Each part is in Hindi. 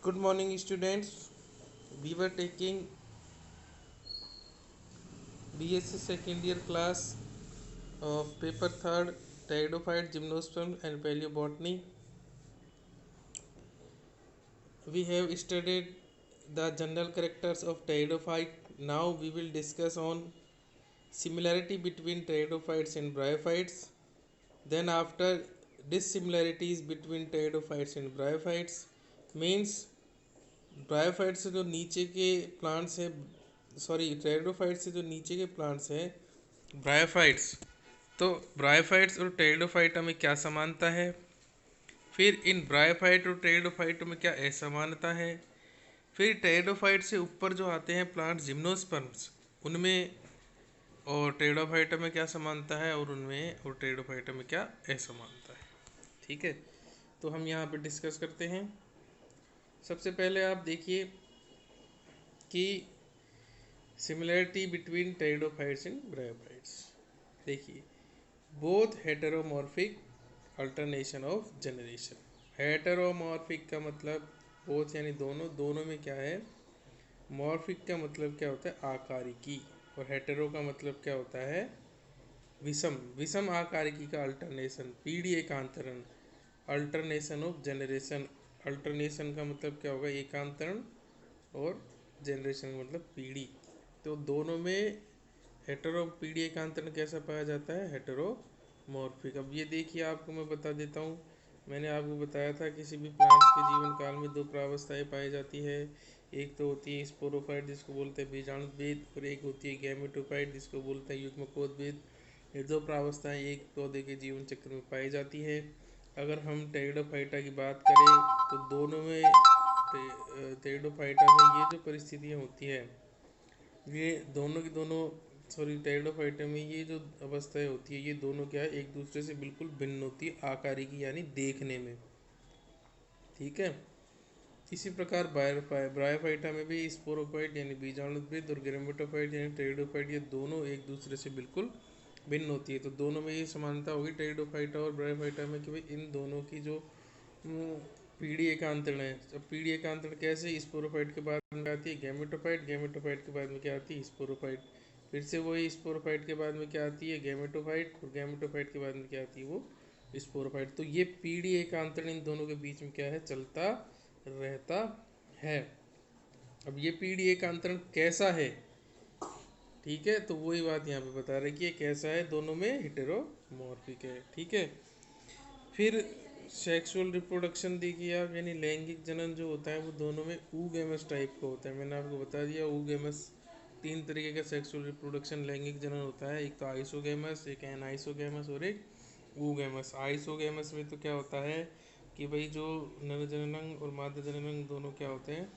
Good morning, students. We were taking BSc second year class of paper third, Pteridophyte, Gymnosperm, and Paleobotany. We have studied the general characters of Pteridophyte. Now we will discuss on similarity between Pteridophytes and Bryophytes. Then after dissimilarities between Pteridophytes and Bryophytes means bryophyte से जो नीचे के प्लांट्स हैं, सॉरी टेरिडोफाइट से जो नीचे के प्लांट्स हैं ब्रायोफाइट्स, तो ब्रायोफाइट्स और टेरिडोफाइटा में क्या समानता है, फिर इन ब्रायोफाइट और टेरिडोफाइट में क्या असमानता है, फिर टेरिडोफाइट से ऊपर जो आते हैं प्लांट जिम्नोस्पर्म्स उनमें और टेरिडोफाइटा में क्या समानता है और उनमें और टेरिडोफाइटा में क्या असमानता है। ठीक है, तो हम यहाँ पे डिस्कस करते हैं। सबसे पहले आप देखिए कि similarity between pteridophytes and bryophytes. देखिए, both heteromorphic alternation of generation. Heteromorphic का मतलब बोथ यानी दोनों, दोनों में क्या है, मॉर्फिक का मतलब क्या होता है आकारिकी, और हेटेरो का मतलब क्या होता है विषम। विषम आकारिकी का अल्टरनेशन, पीढ़ी एकांतरण, अल्टरनेशन ऑफ जनरेशन। अल्टरनेशन का मतलब क्या होगा एकांतरण, और जनरेशन का मतलब पीढ़ी। तो दोनों में हेटेरो पीढ़ी एकांतरण कैसा पाया जाता है, हेटेरोमॉर्फिक। अब ये देखिए, आपको मैं बता देता हूँ, मैंने आपको बताया था किसी भी प्लांट्स के जीवन काल में दो प्रावस्थाएं पाई जाती है। एक तो होती है स्पोरोफाइट जिसको बोलते हैं बीजाणुद्भिद, और एक होती है गैमेटोफाइट जिसको बोलते हैं युग्मकोद्भिद। ये दो प्रावस्थाएं एक पौधे के जीवन चक्र में पाई जाती है। अगर हम टेरिडोफाइटा की बात करें तो दोनों में टेरिडोफाइटा में ये जो परिस्थितियाँ होती है, ये दोनों की दोनों, सॉरी टेरिडोफाइटा में ये जो अवस्थाएं होती है ये दोनों क्या है एक दूसरे से बिल्कुल भिन्न होती है आकारिकी यानी देखने में। ठीक है, इसी प्रकार ब्रायोफाइटा में भी स्पोरोफाइट यानी बीजाणुद्भिद और गैमेटोफाइट यानी टेरिडोफाइट ये दोनों एक दूसरे से बिल्कुल भिन्न होती है। तो दोनों में ये समानता होगी टेरिडोफाइटा और ब्रायोफाइटा में कि भाई इन दोनों की जो पीढ़ी एकांतरण है। तो पीढ़ी एकांतरण कैसे, स्पोरोफाइट के बाद में आती है गैमेटोफाइट, गैमेटोफाइट के बाद में क्या आती है स्पोरोफाइट, फिर से वही स्पोरोफाइट के बाद में क्या आती है गैमेटोफाइट, और गैमेटोफाइट के बाद में क्या आती है वो स्पोरोफाइट। तो ये पीढ़ी एकांतरण इन दोनों के बीच में क्या है चलता रहता है। अब ये पीढ़ी एकांतरण कैसा है, ठीक है, तो वही बात यहाँ पे बता रहे कि ये कैसा है, दोनों में हेटेरोमॉर्फिक है। ठीक है, फिर सेक्सुअल रिप्रोडक्शन देखिए आप, यानी लैंगिक जनन जो होता है वो दोनों में ऊगेमस टाइप का होता है। मैंने आपको बता दिया ऊगेमस तीन तरीके का सेक्सुअल रिप्रोडक्शन लैंगिक जनन होता है, एक तो आइसोगेमस, एक एनाइसोगेमस और एक ऊगेमस। आइसोगेमस में तो क्या होता है कि भाई जो नर जननांग और मादा जननांग दोनों क्या होते हैं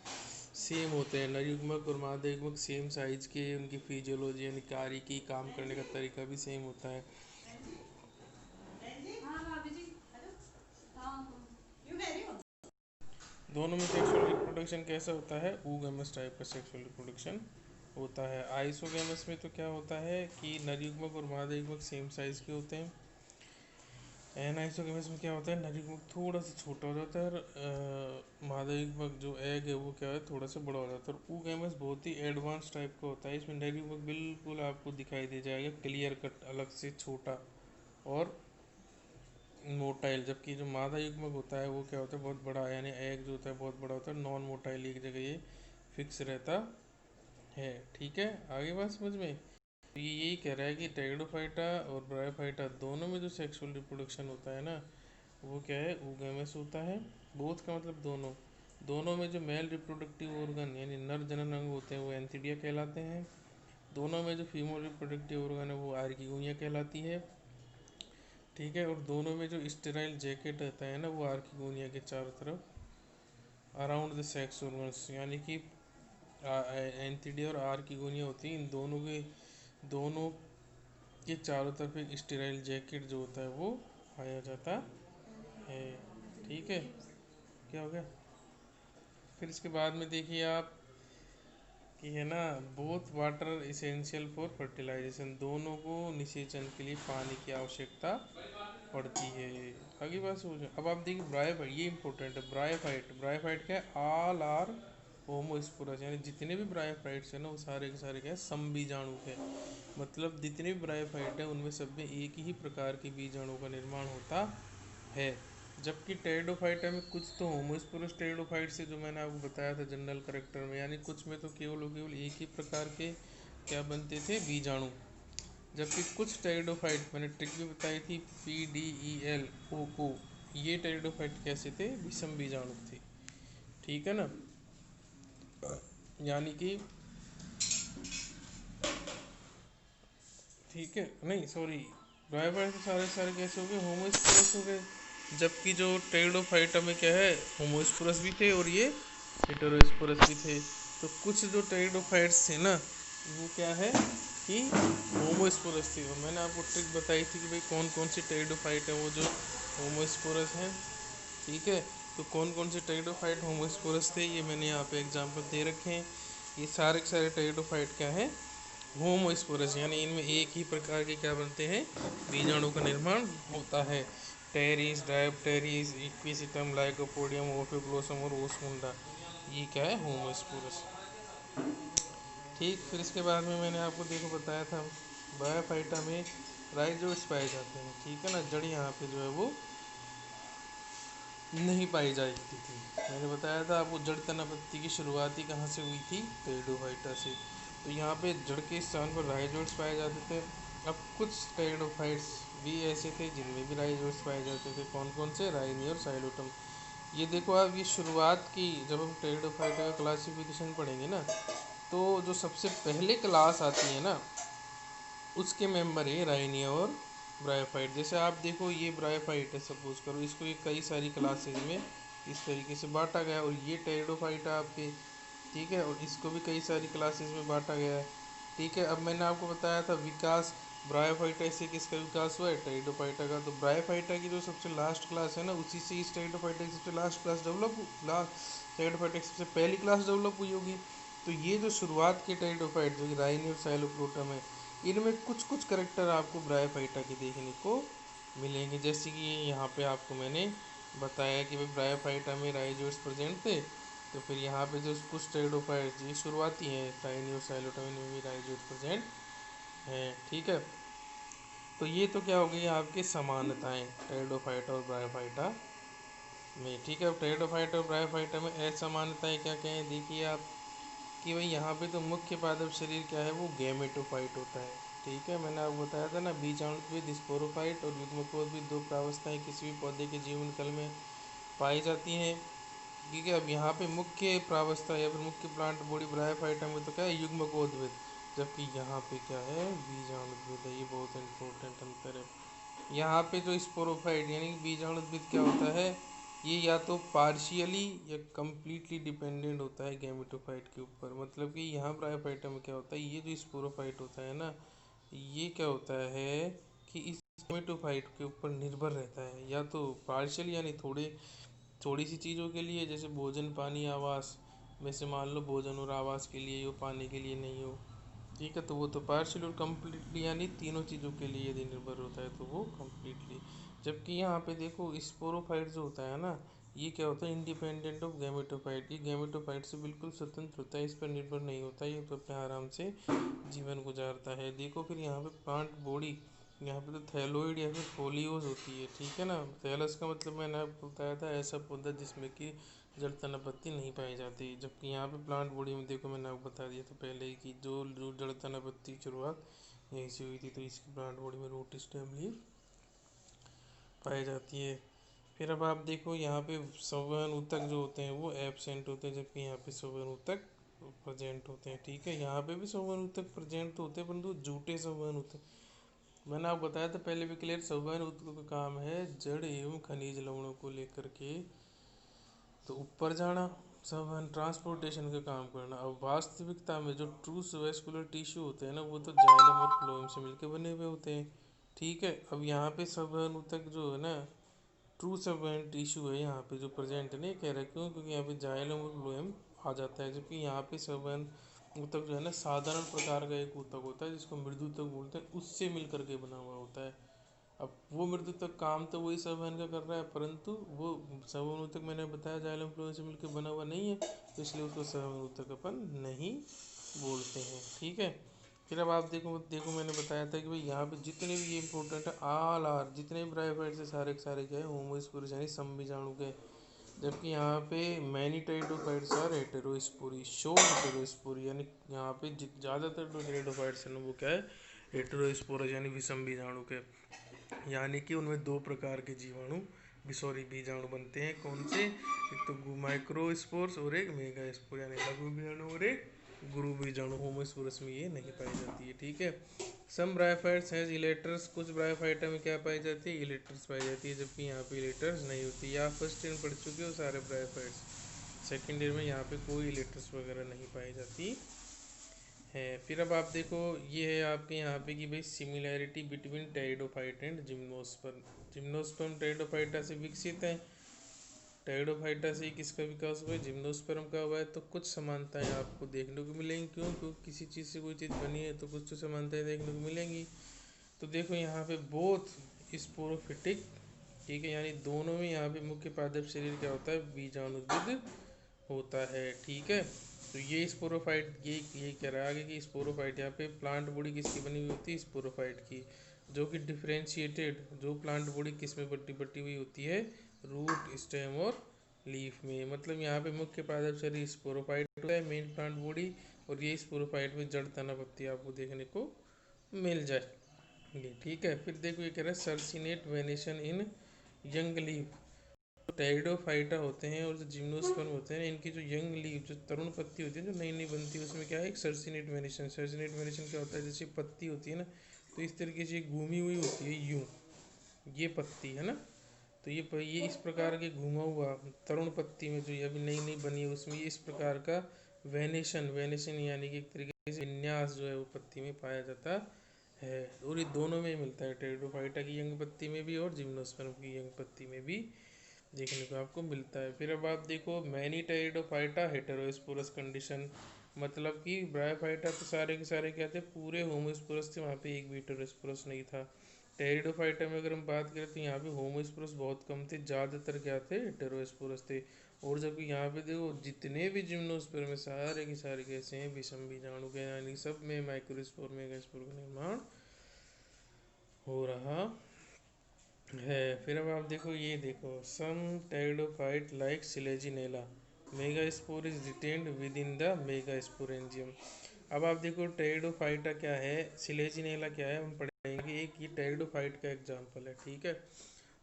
सेम होते हैं, नरयुग्मक और मादा युग्मक सेम साइज के, उनकी फिजियोलॉजी यानी कार्य की काम करने का तरीका भी सेम होता है। दोनों में सेक्सुअल रिप्रोडक्शन कैसा होता है, ऊगेमस टाइप का सेक्सुअल रिप्रोडक्शन होता है। आइसोगेमस में तो क्या होता है कि नरयुग्मक और मादा युग्मक सेम साइज के होते हैं। एनाइसोगेमस में क्या होता है नरयुग्मक थोड़ा सा छोटा हो जाता है, और मादा युग्मक जो एग है वो क्या है थोड़ा सा बड़ा हो जाता है। और ऊगेमस बहुत ही एडवांस टाइप का होता है, इसमें नरयुग्मक बिल्कुल आपको दिखाई दे जाएगा क्लियर कट, अलग से छोटा और मोटाइल, जबकि जो मादा युग्मक होता है वो क्या होता है बहुत बड़ा, यानी एग जो होता है बहुत बड़ा होता है, नॉन मोटाइल एक जगह ये फिक्स रहता है। ठीक है, आगे बात समझ में। तो ये यही कह रहा है कि टेरिडोफाइटा और ब्रायोफाइटा दोनों में जो सेक्सुअल रिप्रोडक्शन होता है ना वो क्या है ऊगेमस होता है। बोथ का मतलब दोनों, दोनों में जो मेल रिप्रोडक्टिव ऑर्गन यानी नर जनन अंग होते हैं वो एंथिडिया कहलाते हैं। दोनों में जो फीमेल रिप्रोडक्टिव ऑर्गन है वो आर्किगोनिया कहलाती है। ठीक है, और दोनों में जो स्टेराइल जैकेट रहता है ना वो आर्किगोनिया के चारों तरफ अराउंड द सेक्स ऑर्गन्स, यानी कि एंथिडिया और आर्किगोनिया होती है, इन दोनों के चारों तरफ एक स्टेराइल जैकेट जो होता है वो पाया जाता है। ठीक है, क्या हो गया, फिर इसके बाद में देखिए आप कि है ना both water essential for fertilisation, दोनों को निषेचन के लिए पानी की आवश्यकता पड़ती है। आगे बात समझो। अब आप देखिए ब्रायोफाइट, ये इंपॉर्टेंट है। ब्रायोफाइट, ब्रायोफाइट क्या है? ऑल आर होमोस्पोरस, यानी जितने भी ब्रायोफाइट्स हैं ना वो सारे के सारे क्या है? समबीजाणु है। मतलब जितने भी ब्रायोफाइट है उनमें सब में एक ही प्रकार के बीजाणु का निर्माण होता है। जबकि टेरिडोफाइटा में कुछ तो होमोस्पोरस टेरिडोफाइट से, जो मैंने आपको बताया था जनरल करेक्टर में, यानी कुछ में तो केवल एक ही प्रकार के क्या बनते थे? बीजाणु। जबकि कुछ टेरिडोफाइट, मैंने ट्रिक भी बताई थी, PDEL को, ये टेरिडोफाइट कैसे थे? विषम बीजाणु थे। ठीक है ना? यानी कि ठीक है, नहीं सॉरी, ब्रायोफाइट तो सारे सारे कैसे हो गए? होमोस्पोरस हो गए। जबकि जो टेरिडोफाइटा में क्या है? होमोस्पोरस भी थे और ये हेटेरोस्पोरस भी थे। तो कुछ जो टेरिडोफाइट्स थे ना वो क्या है कि होमोस्पोरस थे। और मैंने आपको ट्रिक बताई थी कि भाई कौन कौन से टेरिडोफाइट हैं वो जो होमोस्पोरस हैं। ठीक है, तो कौन कौन से टेरिडोफाइट होमोस्पोरस थे ये मैंने यहाँ पे एग्जांपल दे रखे हैं। ये सारे के सारे टेरिडोफाइट क्या है? होमोस्पोरस, यानी इनमें एक ही प्रकार के क्या बनते हैं? बीजाणु का निर्माण होता है। टेरिस, डायोप्टेरिस, इक्विसिटम, लाइकोपोडियम, ओफिब्लोसम और ओसमुंडा, ये क्या है? होमोस्पोरस। ठीक, फिर इसके बाद में मैंने आपको देखो बताया था ब्रायोफाइटा में राइजोइड्स पाए जाते हैं। ठीक है ना? जड़ यहाँ पे जो है वो नहीं पाई जाती थी। मैंने बताया था आपको जड़ तनापत्ति की शुरुआत ही कहाँ से हुई थी? टेरिडोफाइटा से। तो यहाँ पे जड़ के स्थान पर राइजोइड्स पाए जाते थे। अब कुछ टेरिडोफाइट्स भी ऐसे थे जिनमें भी राइजोइड्स पाए जाते थे। कौन कौन से? राइनी और साइलोटम। ये देखो आप, ये शुरुआत की, जब हम टेरिडोफाइटा का क्लासिफिकेशन पढ़ेंगे ना, तो जो सबसे पहले क्लास आती है ना उसके मेंबर है राइनिया और ब्रायोफाइट। जैसे आप देखो ये ब्रायोफाइट है, सपोज करो इसको, ये कई सारी क्लासेज में इस तरीके से बांटा गया, और ये टेरिडोफाइट है आपके। ठीक है, और इसको भी कई सारी क्लासेज में बांटा गया है। ठीक है, अब मैंने आपको बताया था विकास ब्रायोफाइटा से किसका विकास हुआ है? टेरिडोफाइटा का। तो ब्रायोफाइटा की जो सबसे लास्ट क्लास है ना, उसी से इस टेरिडोफाइटा की सबसे last class develop, last pteridophyta की सबसे पहली क्लास डेवलप हुई होगी। तो ये जो शुरुआत के टेरिडोफाइट जो कि राइनी और साइलोप्रोटम है, इनमें कुछ कुछ करेक्टर आपको ब्रायोफाइटा के देखने को मिलेंगे। जैसे कि यहाँ पे आपको मैंने बताया कि भाई ब्रायोफाइटा में राइजोइड्स प्रेजेंट थे। तो फिर यहाँ पे जो कुछ टेरिडोफाइट्स ये शुरुआती हैं, राइनी और साइलोटम, में भी राइजोइड्स प्रेजेंट हैं। ठीक है, तो ये तो क्या हो गई आपकी समानताएं टेरिडोफाइटा और ब्रायोफाइटा में। ठीक है, अब टेरिडोफाइटा और ब्रायोफाइटा में असमानताएं क्या क्या हैं? देखिए आप कि भाई यहाँ पे तो मुख्य पादप शरीर क्या है? वो गैमेटोफाइट होता है। ठीक है, मैंने आपको बताया था ना, बीजाणुत्विद स्पोरोफाइट और युग्मकोद्भिद दो प्रावस्थाएं किसी भी पौधे के जीवन काल में पाई जाती हैं। ठीक है, अब यहाँ पे मुख्य प्रावस्था या फिर मुख्य प्लांट बॉडी ब्रायोफाइटा में तो क्या है? युग्मकोद्भिद। जबकि यहाँ पे क्या है? बीजाणुत्विद है। ये बहुत इंपॉर्टेंट अंतर है। यहाँ पे जो स्पोरोफाइट यानी कि बीजाणुद्भिद क्या होता है? ये या तो पार्शियली या कम्प्लीटली डिपेंडेंट होता है गैमेटोफाइट के ऊपर। मतलब कि यहाँ ब्रायोफाइटा में क्या होता है? ये जो स्पोरोफाइट होता है ना, ये क्या होता है कि इस गैमेटोफाइट के ऊपर निर्भर रहता है, या तो पार्शियल यानी थोड़ी सी चीज़ों के लिए, जैसे भोजन, पानी, आवास में से मान लो भोजन और आवास के लिए हो, पानी के लिए नहीं हो। ठीक है, तो वो तो पार्शियल और कम्प्लीटली यानी तीनों चीज़ों के लिए यदि निर्भर होता है तो वो कम्प्लीटली। जबकि यहाँ पे देखो स्पोरोफाइट जो होता है ना, ये क्या होता है? Independent of gametophyte. ये गैमेटोफाइट से बिल्कुल स्वतंत्र होता है, इस पर निर्भर नहीं होता, ये तो अपने आराम से जीवन गुजारता है। देखो फिर यहाँ पे प्लांट बॉडी, यहाँ पे तो थैलोइड या फिर फोलियोज होती है। ठीक है ना? थैलस का मतलब मैंने आपको बताया था ऐसा पौधा जिसमें कि जड़ तनापत्ति नहीं पाई जाती। जबकि यहाँ पे प्लांट बॉडी में देखो मैंने आपको बता दिया था पहले ही कि जो जो जड़ तनापत्ति की शुरुआत यहीं से हुई थी। तो इसकी प्लांट बॉडी में रूट स्टेम लीफ पाई जाती है। फिर अब आप देखो यहाँ पे संवहन ऊतक जो होते हैं वो एब्सेंट होते हैं, जबकि यहाँ पे संवहन ऊतक प्रेजेंट होते हैं। ठीक है, यहाँ पे भी संवहन ऊतक प्रेजेंट तो होते हैं परंतु झूठे संवहन ऊतक। मैंने आपको बताया था पहले भी क्लियर, संवहन ऊतकों का काम है जड़ एवं खनिज लवणों को लेकर के तो ऊपर जाना, संवहन ट्रांसपोर्टेशन का काम करना। अब वास्तविकता में जो ट्रू वेस्कुलर टिश्यू होते हैं ना, वो तो जाइलम और फ्लोएम से मिलकर बने हुए होते हैं। ठीक है, अब यहाँ पे संवहन ऊतक जो है ना, ट्रू संवहन टिश्यू है यहाँ पे जो प्रेजेंट है, नहीं कह रहा क्यों? क्योंकि यहाँ पे जाइलम और फ्लोएम आ जाता है। जबकि यहाँ पे संवहन ऊतक जो है ना, साधारण प्रकार का एक ऊतक होता है जिसको मृदुतक बोलते हैं, उससे मिल करके बना हुआ होता है। अब वो मृत्यु तक काम तो वही संवहन का कर रहा है, परंतु वो सर्वमूलक मैंने बताया जाइलम फ्लोएम से मिलकर बना हुआ नहीं है, तो इसलिए उसको सर्वमूलक अपन नहीं बोलते हैं। ठीक है। फिर अब आप देखो देखो मैंने बताया था कि भाई यहाँ पे जितने भी ये इंपॉर्टेंट है, ऑल आर जितने भी ब्रायोफाइट्स है सारे के सारे क्या है, होमोस्पोरस यानी समबीजाणु के। जबकि यहाँ पे many pteridophytes are heterospory, short heterospory, यानी यहाँ पे ज़्यादातर जो टेरिडोफाइट्स हैं ना वो क्या है, हेटेरोस्पोरस यानी विषम बीजाणु के। यानी कि उनमें दो प्रकार के जीवाणु सॉरी बीजाणु बनते हैं। कौन से? एक तो माइक्रोस्पोर्स और एक मेगास्पोर, यानी लघु बीजाणु और एक गुरु बीजाणु। होमोस्पोरस में ये नहीं पाई जाती है। ठीक है। सम ब्रायोफाइट्स हैज इलेटर्स, कुछ ब्रायोफाइटा में क्या पाई जाती है, इलेटर्स पाई जाती है, जबकि यहाँ पे इलेटर्स नहीं होती। या फर्स्ट ईयर पढ़ चुके हो सारे ब्रायोफाइट्स, सेकेंड ईयर में यहाँ पे कोई इलेटर्स वगैरह नहीं पाई जाती है। फिर अब आप देखो ये है आपके यहाँ पे कि भाई similarity between pteridophyte and gymnosperm. Gymnosperm pteridophyta से विकसित है, टेरिडोफाइटा से किसका विकास हुआ है, जिम्नोस्पर्म का हुआ है। तो कुछ समानताएं आपको देखने को मिलेंगी। क्यों? क्योंकि किसी चीज़ से कोई चीज़ बनी है तो कुछ तो समानताएं देखने को मिलेंगी। तो देखो यहाँ पे बोथ स्पोरोफिटिक, ठीक है, यानी दोनों में यहाँ पे मुख्य पादप शरीर क्या होता है, बीजाणुविद होता है। ठीक है। तो ये स्पोरोफाइट, ये कह रहा है आगे कि स्पोरोफाइट, यहाँ पे प्लांट बॉडी किसकी बनी हुई होती है, स्पोरोफाइट की, जो कि डिफ्रेंशिएटेड, जो प्लांट बॉडी किस में बटी बटी हुई होती है, रूट, स्टेम और लीफ में। मतलब यहाँ पे मुख्य पादप शरीर स्पोरोफाइट होता है, मेन प्लांट बॉडी, और ये स्पोरोफाइट में जड़, तना, पत्ती आपको देखने को मिल जाए। ठीक है। फिर देखो ये कह रहा है सर्सिनेट वेनेशन इन यंग लीफ। टेरिडोफाइटा होते हैं और जो जिम्नोस्पर्म होते हैं, इनकी जो यंग लीफ, जो तरुण पत्ती होती है, जो नई नई बनती है, उसमें क्या है, एक सर्सिनेट वेनेशन। सर्सिनेट वेनेशन क्या होता है, जैसे पत्ती होती है ना, तो इस तरीके से घूमी हुई होती है यूं, ये पत्ती है ना, तो ये इस प्रकार के घूमा हुआ तरुण पत्ती में जो ये अभी नई नई बनी है, उसमें इस प्रकार का वेनेशन, वेनेशन यानी कि एक तरीके से विन्यास जो है वो पत्ती में पाया जाता है। और ये दोनों में मिलता है, टेरिडोफाइटा की यंग पत्ती में भी और जिम्नोस्पर्म की यंग पत्ती में भी देखने को आपको मिलता है। फिर अब आप देखो मैनी टेरिडोफाइटा हेटेरोस्पोरस कंडीशन, मतलब कि ब्रायोफाइटा तो सारे के सारे क्या थे, पूरे होमोस्पोरस थे, वहाँ पे एक भी हेटेरोस्पोरस नहीं था। टेरिडोफाइटा में अगर हम बात करें तो यहाँ पे होमोस्पोरस बहुत कम थे, ज़्यादातर क्या थे, हेटेरोस्पोरस थे। और जबकि यहाँ पे देखो जितने भी जिम्नोस्पर्म में सारे के सारे कैसे हैं, विषम बीजाणु के, यानी सब में माइक्रोस्पोर मेगास्पोर का निर्माण हो रहा है। फिर अब आप देखो ये देखो some pteridophyte like Selaginella, megaspore is retained within the megasporangium. अब आप देखो टेरिडोफाइटा क्या है, सिलेजिनेला क्या है, हम पढ़ेंगे। एक ये टेरिडोफाइट का एग्जांपल है। ठीक है।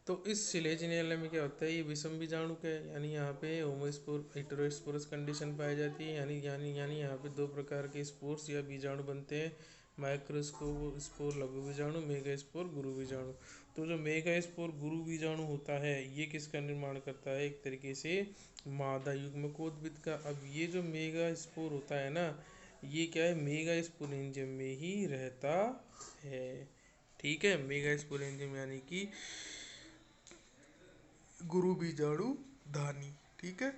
तो इस सिलेजिनेला में क्या होता है, ये विषम बीजाणु का है, यानी यहाँ पे होमोस्पोर हेटेरोस्पोरस कंडीशन पाई जाती है, यानी यहाँ पे दो प्रकार के स्पोर्स या बीजाणु बनते हैं, माइक्रोस्कोप स्पोर लघु बीजाणु, मेगा स्पोर गुरु बीजाणु। तो जो मेगा स्पोर गुरु बीजाणु होता है, ये किसका निर्माण करता है, एक तरीके से मादा युग्मकोद्भिद का। अब ये जो मेगा स्पोर होता है ना, ये क्या है, मेगा स्पोरेंजियम में ही रहता है। ठीक है। मेगा स्पोरेंजियम यानी कि गुरु बीजाणु धानी। ठीक है।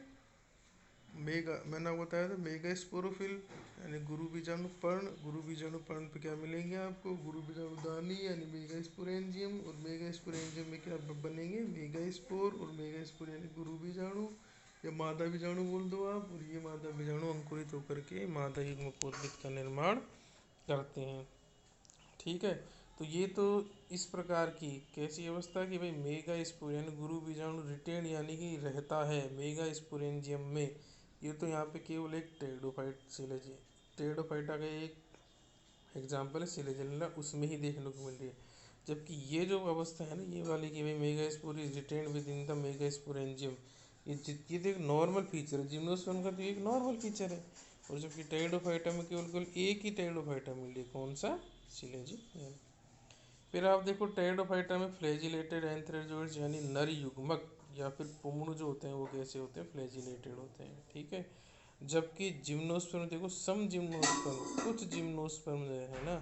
मेगा मैंने आपको बताया था, मेगा स्पोरोफिल यानी गुरु बीजाणु पर्ण, गुरु बीजाणु पर्ण पे क्या मिलेंगे आपको, गुरु बीजाणु दानी यानी मेगा स्पोरेंजियम, और मेगा स्पोरेंजियम में क्या बनेंगे, मेगा स्पोर, और मेगा स्पोर यानी गुरु बीजाणु या मादा बीजाणु बोल दो आप। और ये मादा बीजाणु अंकुरित होकर के मादा युग्मकोद्भिद का निर्माण करते हैं। ठीक है। तो ये तो इस प्रकार की कैसी अवस्था कि भाई मेगा स्पोर यानी गुरु बीजाणु रिटेन यानी कि रहता है मेगा स्पोरेंजियम में। ये तो यहाँ पे केवल एक टेरिडोफाइट सिलेजी, टेरिडोफाइटा का एक एग्जाम्पल है सिलेजिनेला, उसमें ही देखने को मिल रही है। जबकि ये जो अवस्था है ना, ये वाली कि भाई megaspore is retain within the megasporangium, ये तो एक नॉर्मल फीचर है, जिम्नोस्पर्म का तो एक नॉर्मल फीचर है। और जबकि टेरिडोफाइटा में केवल केवल एक ही टेरिडोफाइटा मिल रही है, कौन सा, सिलेजी। फिर आप देखो टेरिडोफाइटा में फ्लैजिलेटेड एंथ्रेजोइड्स यानी नर युग्मक या फिर पुंगड़ू जो होते हैं वो कैसे होते हैं, फ्लैजिलेटेड होते हैं। ठीक है। जबकि जिम्नोस्पर्म देखो सम जिम्नोस्पर्म, कुछ जिम्नोस्पर्म जो है ना,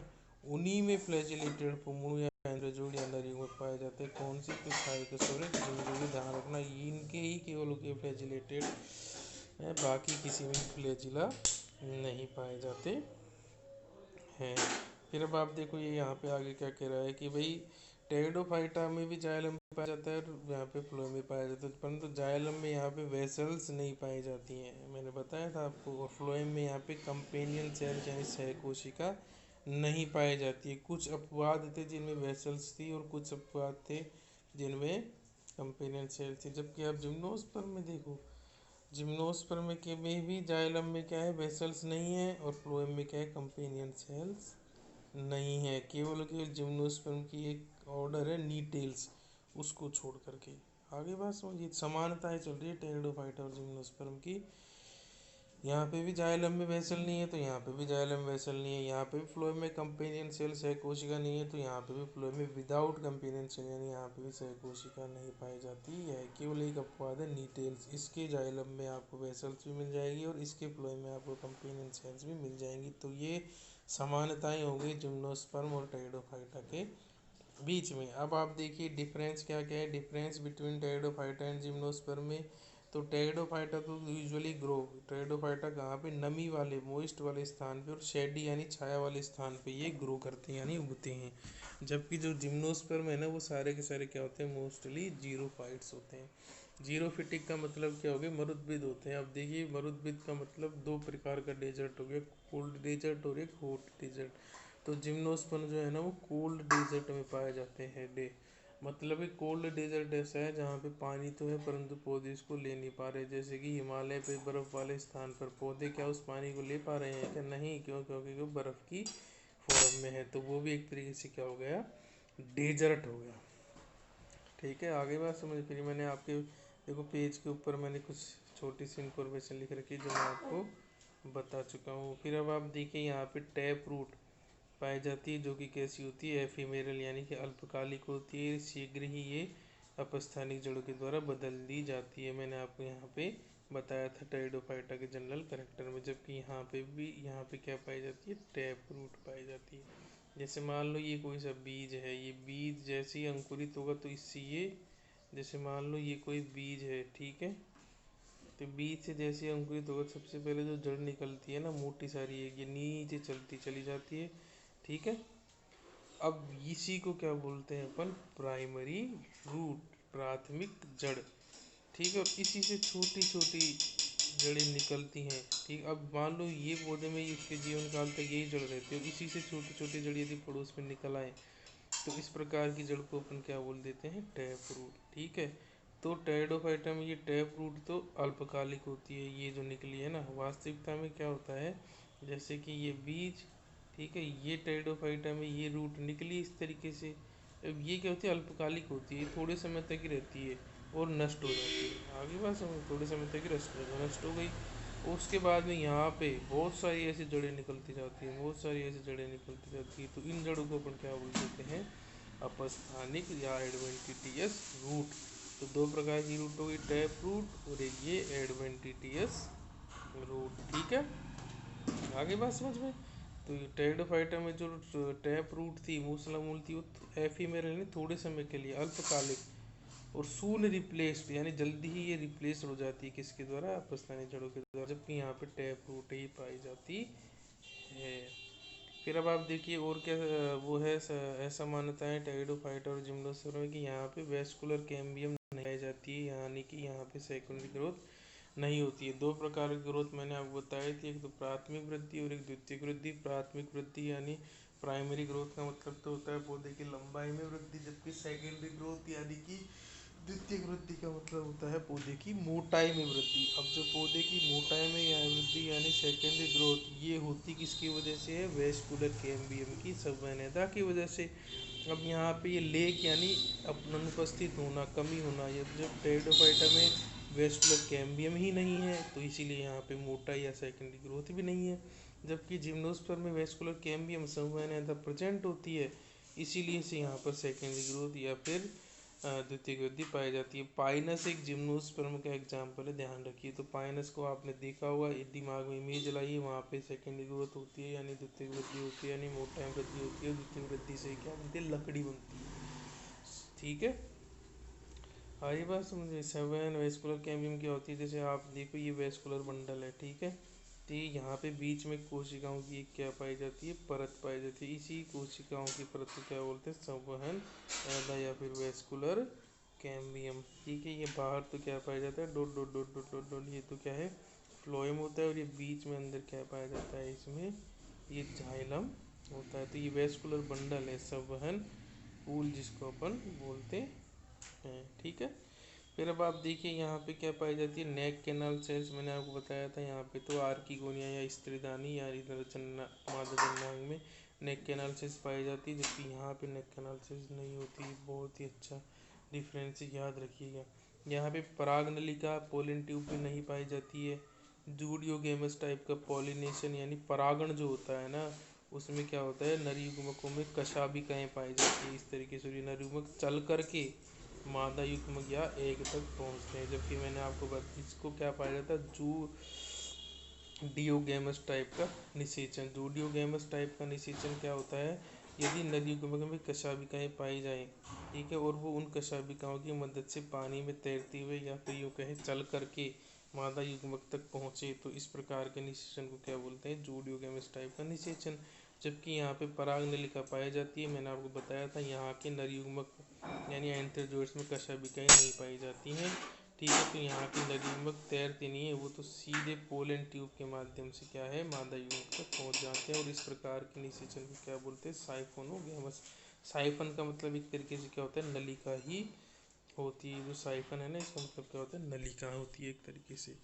उन्हीं में फ्लैजिलेटेड पुंगड़ू या एंथ्रेजोइड या नर युग्मक पाए जाते हैं। कौन सी, तो साइकोसोरिक जिम्नोस्पर्म, ध्यान रखना इनके ही केवल के फ्लैजिलेटेड है, बाकी किसी में फ्लैजिला नहीं पाए जाते हैं। फिर अब आप देखो ये यहाँ पे आगे क्या कह रहा है कि भाई टेरिडोफाइटा में भी जाइलम पाया जाता है और यहाँ पे फ्लोएम में पाया जाता है, परंतु जाइलम में यहाँ पे वेसल्स नहीं पाई जाती हैं, मैंने बताया था आपको। और फ्लोएम में यहाँ पे कंपेनियन सेल यानी सहकोशिका नहीं पाई जाती है। कुछ अपवाद थे जिनमें वेसल्स थी और कुछ अपवाद थे जिनमें कंपेनियन सेल थी। जबकि आप जिम्नोस्पर्म में देखो, जिम्नोस्पर्म के में भी जाइलम में क्या है, वेसल्स नहीं है, और फ्लोएम में क्या है, कंपेनियन सेल्स नहीं है। केवल जिम्नोस्पर्म की एक ऑर्डर है नीटेल्स, उसको छोड़ करके। आगे बात समझिए, समानताएं चल रही है टेरिडोफाइटा और जिम्नोस्पर्म की। यहाँ पे भी जाइलम में वेसल नहीं है तो यहाँ पे भी जाइलम में वेसल नहीं है। यहाँ पे भी फ्लोएम में कंपेनियन सेल सहकोशिका नहीं है तो यहाँ पे भी फ्लोएम में विदाउट कंपेनियन सेल यानी यहाँ पे भी सहकोशिका नहीं पाई जाती है। केवल एक अपवाद है नीटेल्स, इसके जाइलम में आपको वेसल्स भी मिल जाएगी और इसके फ्लोएम में आपको कंपेनियन सेल्स भी मिल जाएंगी। तो ये समानताएं हो गई जिम्नोस्पर्म और टेरिडोफाइटा के बीच में। अब आप देखिए डिफरेंस क्या क्या है, difference between pteridophyta and gymnosperm में। तो टेरिडोफाइटा तो यूजुअली ग्रो, टेरिडोफाइटा कहाँ पे, नमी वाले मोइस्ट वाले स्थान पे और शेडी यानी छाया वाले स्थान पे ये ग्रो करते हैं यानी उगते हैं। जबकि जो जिम्नोस्पर्म है ना, वो सारे के सारे क्या होते हैं, मोस्टली जीरोफाइट्स होते हैं। जीरोफिटिक का मतलब क्या हो गया, मरुद्भिद होते हैं। अब देखिए मरुद्भिद का मतलब दो प्रकार का डेजर्ट हो गया, कोल्ड डेजर्ट और एक हॉट डेजर्ट। तो जिम्नोस्पर्म जो है ना, वो कोल्ड डेजर्ट में पाए जाते हैं। मतलब एक कोल्ड डेजर्ट ऐसा है जहाँ पे पानी तो है परंतु पौधे इसको ले नहीं पा रहे। जैसे कि हिमालय पे बर्फ वाले स्थान पर पौधे क्या उस पानी को ले पा रहे हैं क्या, नहीं, क्यों, क्योंकि वो बर्फ की फॉर्म में है। तो वो भी एक तरीके से क्या हो गया, डेजर्ट हो गया। ठीक है, आगे बात समझ। फिर मैंने आपके देखो पेज के ऊपर मैंने कुछ छोटी सी इंफॉर्मेशन लिख रखी है जो मैं आपको बता चुका हूँ। फिर अब आप देखिए यहाँ पे टैप रूट पाई जाती है, जो कि कैसी होती है, एफीमेरल यानी कि अल्पकालिक होती है। शीघ्र ही ये अपस्थानिक जड़ों के द्वारा बदल दी जाती है। मैंने आपको यहाँ पे बताया था टेरिडोफाइटा के जनरल करेक्टर में। जबकि यहाँ पे क्या पाई जाती है, टैप रूट पाई जाती है। जैसे मान लो ये कोई सा बीज है, ये बीज जैसे ही अंकुरित होगा तो इससे ये, जैसे मान लो ये कोई बीज है, ठीक है, तो बीज से जैसे ही अंकुरित होगा सबसे पहले जो जड़ निकलती है ना, मोटी सारी है, ये नीचे चलती चली जाती है, ठीक है। अब इसी को क्या बोलते हैं अपन, प्राइमरी रूट, प्राथमिक जड़, ठीक है। और इसी से छोटी छोटी जड़ें निकलती हैं, ठीक। अब मान लो ये पौधे में इसके जीवन काल तक यही जड़ रहती है और इसी से छोटी छोटी जड़ यदि पड़ोस में निकल आए तो इस प्रकार की जड़ को अपन क्या बोल देते हैं, टैप रूट, ठीक है। तो टेरिडोफाइटा में ये टैप रूट तो अल्पकालिक होती है, ये जो निकली है ना। वास्तविकता में क्या होता है, जैसे कि ये बीज, ठीक है, ये टेरिडोफाइटा में ये रूट निकली इस तरीके से। अब ये क्या होती है, अल्पकालिक होती है, थोड़े समय तक ही रहती है और नष्ट हो जाती है। आगे बात समझ, थोड़े समय तक ही नष्ट हो गई। उसके बाद में यहाँ पे बहुत सारी ऐसी जड़ें निकलती जाती हैं, बहुत सारी ऐसी जड़ें निकलती जाती है। तो इन जड़ों को अपन क्या बोल देते हैं, अपस्थानिक या एडवेंटिटियस रूट। तो दो प्रकार की रूट होगी, टैप रूट और एक ये एडवेंटिटियस रूट, ठीक है। आगे बात समझ में। तो टेरिडोफाइटा में जो टैप रूट थी, मूसला मूल थी, वो एफीमेरल यानी थोड़े समय के लिए, अल्पकालिक और सून रिप्लेस्ड यानी जल्दी ही ये रिप्लेस हो जाती है, किसके द्वारा, अपस्थानिक जड़ों के द्वारा। जबकि यहाँ पे टैप रूट ही पाई जाती है। फिर अब आप देखिए और क्या वो है ऐसा मान्यता है टेरिडोफाइटा और जिम्नोस्पर्म में कि यहाँ पे वेस्कुलर कैम्बियम नहीं पाई जाती है, यानी कि यहाँ पे सेकेंडरी ग्रोथ नहीं होती है। दो प्रकार की ग्रोथ मैंने आपको बताई थी, एक तो प्राथमिक वृद्धि और एक द्वितीयक वृद्धि। प्राथमिक वृद्धि यानी प्राइमरी ग्रोथ का मतलब तो होता है पौधे की लंबाई में वृद्धि, जबकि सेकेंडरी ग्रोथ यानी कि द्वितीयक वृद्धि का मतलब होता है पौधे की मोटाई में वृद्धि। अब जो पौधे की मोटाई में या वृद्धि यानी सेकेंडरी ग्रोथ, ये होती किसकी वजह से है, वेस्कुलर कैम्बियम की संवहनता की वजह से। अब यहाँ पे ये लेक यानी अनुपस्थित होना, कमी होना, ये जब टेरिडोफाइटा में वेस्कुलर कैम्बियम ही नहीं है तो इसीलिए यहाँ पे मोटाई या सेकेंडरी ग्रोथ भी नहीं है। जबकि जिम्नोस्पर्म में वेस्कुलर कैम्बियम संवहनता प्रेजेंट होती है, इसीलिए से यहाँ पर सेकेंडरी ग्रोथ या फिर द्वितीय वृद्धि पाई जाती है। पाइनस एक जिम्नोस्पर्म का एग्जाम्पल है, ध्यान रखिए। तो पाइनस को आपने देखा होगा, दिमाग में इमेज लाइए, वहाँ पे सेकेंडरी ग्रोथ होती है यानी द्वितीय वृद्धि होती है, यानी मोटाई वृद्धि होती है। द्वितीय वृद्धि से क्या बनती है, लकड़ी बनती है, ठीक है। आगे बात समझिए, सेवन वेस्कुलर कैम्बियम क्या होती है। जैसे आप देखो ये वेस्कुलर बंडल है, ठीक है, तो यहाँ पे बीच में कोशिकाओं की एक क्या पाई जाती है, परत पाई जाती है। इसी कोशिकाओं की परत को क्या बोलते हैं, संवहन ऐदा या फिर वेस्कुलर कैम्बियम। ठीक है, ये बाहर तो क्या पाया जाता है, dot dot dot dot dot dot, ये तो क्या है, फ्लोएम होता है। और ये बीच में अंदर क्या पाया जाता है, इसमें ये जाइलम होता है। तो ये वेस्कुलर बंडल है, संवहन पूल जिसको अपन बोलते हैं। ठीक है, फिर अब आप देखिए यहाँ पे क्या पाई जाती है, नेक कैनाल सेल्स। मैंने आपको बताया था यहाँ पे तो आर्किगोनिया या स्त्रीदानी या इधर चन्ना मादा जननांग में नेक कैनाल सेल्स पाई जाती है, जबकि यहाँ पे नेक कैनाल सेल्स नहीं होती। बहुत ही अच्छा डिफरेंस याद रखिएगा। यहाँ पे परागनलिका पोलन ट्यूब में नहीं पाई जाती है। जूडियोगेमस टाइप का पॉलिनेशन यानी परागण जो होता है ना, उसमें क्या होता है, नर युग्मकों में कशाभिकाएं पाई जाती है। इस तरीके से नर युग्मक चल करके मादा युग्मक या एग तक पहुंचते हैं। जबकि मैंने आपको बताया इसको क्या पाया जाता है, जूडियोगेमस टाइप का निषेचन। जूडियोगेमस टाइप का निषेचन क्या होता है, यदि नर युग्मक में कशाभिकाएं पाई जाएं, ठीक है, और वो उन कशाभिकाओं की मदद से पानी में तैरते हुए या फिर यूँ कहें चल करके मादा युग्मक तक पहुँचे, तो इस प्रकार के निषेचन को क्या बोलते हैं, जूडियोगेमस टाइप का निषेचन। जबकि यहाँ पे परागनलिका पाई जाती है। मैंने आपको बताया था यहाँ के नर युग्मक यानी एंथेरोजोइड्स में कशाभिकाएं नहीं पाई जाती हैं। ठीक है, तो यहाँ के नर युग्मक तैरते नहीं है, वो तो सीधे पोलन ट्यूब के माध्यम से क्या है, मादा युग्मक तक पहुँच जाते हैं। और इस प्रकार के निषेचन को क्या बोलते हैं, साइफोनोगेमस। साइफन का मतलब एक तरीके से क्या होता है, नलिका ही होती है। जो साइफन है ना, इसका मतलब क्या होता है, नलिका होती है एक तरीके से।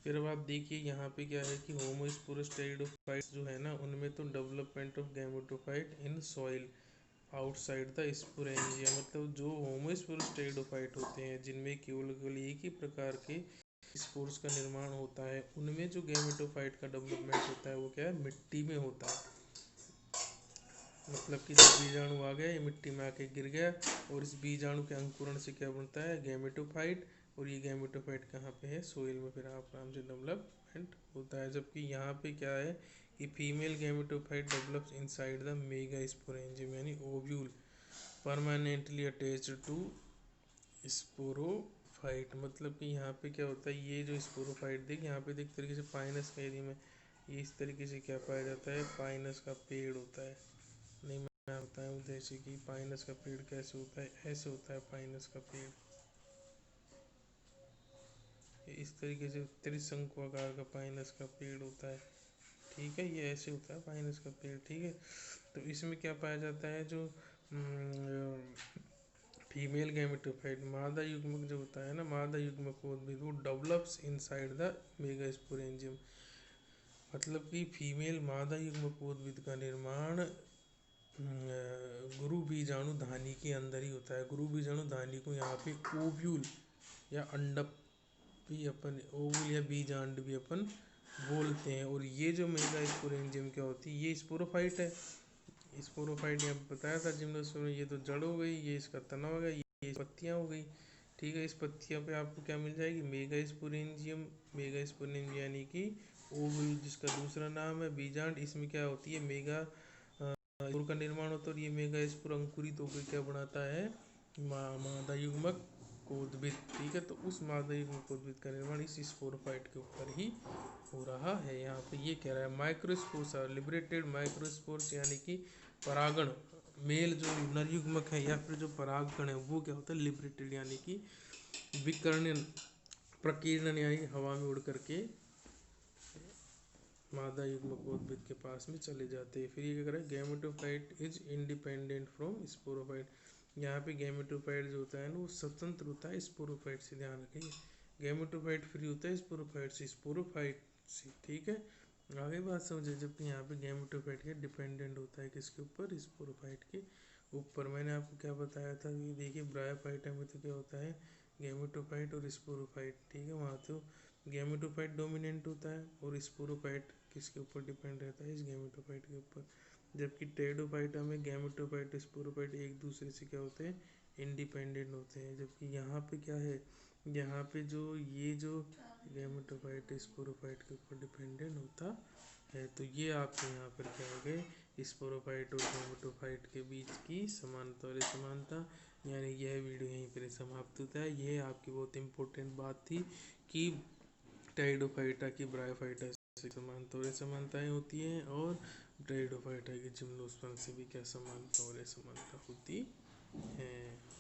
फिर अब आप देखिए यहाँ पे क्या है कि होमोस्पोरस टेरिडोफाइट्स जो है ना, उनमें तो development of gametophyte in soil outside the sporangia. मतलब जो होमोस्पोरस टेरिडोफाइट होते हैं, जिनमें केवल एक ही प्रकार के स्पोर्स का निर्माण होता है, उनमें जो गैमेटोफाइट का डेवलपमेंट होता है वो क्या है, मिट्टी में होता है। मतलब कि जब बीजाणु आ गया, ये मिट्टी में आके गिर गया, और इस बीजाणु के अंकुरण से क्या बनता है, गैमेटोफाइट। और ये गैमेटोफाइट कहाँ पे है, सोइल में फिर आप आराम से डेवलपमेंट होता है। जबकि यहाँ पे क्या है कि female gametophyte develops inside the megasporangium यानी ovule permanently attached to sporophyte. मतलब कि यहाँ पे क्या होता है, ये जो स्पोरोफाइट देख, यहाँ पे देख तरीके से पाइनस का एरिया में ये इस तरीके से क्या पाया जाता है, पाइनस का पेड़ होता है। नहीं, मैं बताऊँ जैसे कि पाइनस का पेड़ कैसे होता है, ऐसे होता है पाइनस का पेड़, इस तरीके से त्रिशंकु आकार का पाइनस का पेड़ होता है। ठीक है, ये ऐसे होता है पाइनस का पेड़। ठीक है, तो इसमें क्या पाया जाता है, जो फीमेल गैमेटोफाइट मादा युग्मक जो होता है ना, मादा युग्मक उद्भिद वो डेवलप्स इनसाइड द मेगास्पोरेंजियम। मतलब कि फीमेल मादा युग्मक उद्भिद का निर्माण गुरु बीजाणु धानी के अंदर ही होता है। गुरु बीजाणु धानी को यहाँ पे ओव्यूल या अंडप भी अपन, ओव्यूल या बीजांड भी अपन बोलते हैं। और ये जो मेगा स्पोरेंजियम क्या होती है, ये स्पोरोफाइट है। स्पोरोफाइट यहाँ बताया था जिम्नोस्पर्म, ये तो जड़ हो गई, ये इसका तना हो गया, ये पत्तियाँ हो गई। ठीक है, इस पत्तियों पे आपको क्या मिल जाएगी, मेगा स्पोरेंजियम। मेगा स्पोरेंजियम यानी कि ओव्यूल जिसका दूसरा नाम है बीजांड। इसमें क्या होती है, मेगा स्पोर का निर्माण होता है। और ये मेगा स्पोर अंकुरित होकर क्या बनाता है, मादा युग्मक कोद्भिद। ठीक है, तो उस मादा युग्मक कोद्भिद का निर्माण इस स्पोरोफाइट के ऊपर ही हो रहा है। यहाँ पे ये कह रहा है माइक्रोस्पोर्स आर लिबरेटेड माइक्रोस्पोर्स यानी कि परागण, मेल जो नर युग्मक है या फिर जो परागकण है वो क्या होता है, लिबरेटेड यानी कि विकर्णन प्रकीर्णन यानी हवा में उड़ करके मादा युग्मक उद्भिद के पास में चले जाते हैं। फिर ये क्या करें, gametophyte is independent from sporophyte. यहाँ पे गैमेटोफाइट जो होता है ना, वो स्वतंत्र होता है स्पोरोफाइट से। ध्यान रखिए, गैमेटोफाइट फ्री होता है स्पोरोफाइट से, स्पोरोफाइट से। ठीक है, आगे बात समझे। जबकि यहाँ पे गैमेटोफाइट के डिपेंडेंट होता है किसके ऊपर, स्पोरोफाइट के ऊपर। मैंने आपको क्या बताया था कि देखिए ब्रायोफाइटा में तो क्या होता है, गैमेटोफाइट और स्पोरोफाइट। ठीक है, वहाँ तो गैमेटोफाइट डोमिनेंट होता है और स्पोरोफाइट किसके ऊपर डिपेंड रहता है, इस गैमेटोफाइट के ऊपर। जबकि टेरिडोफाइटा में गैमेटोफाइट स्पोरोफाइट एक दूसरे से क्या होते हैं, इंडिपेंडेंट होते हैं। जबकि यहाँ पे क्या है, यहाँ पे जो ये जो गैमेटोफाइट स्पोरोफाइट के ऊपर डिपेंडेंट होता है। तो ये आपके यहाँ पर क्या हो गए, स्पोरोफाइट और गैमेटोफाइट के बीच की समानता और असमानता। यानी यह वीडियो यहीं पर समाप्त होता है। यह आपकी बहुत इंपॉर्टेंट बात थी कि टेरिडोफाइटा की ब्रायोफाइटा समानता और असमानताएं होती हैं, और ब्रायोफाइटा की जिम्नोस्पर्म से भी क्या समानता और असमानता होती है।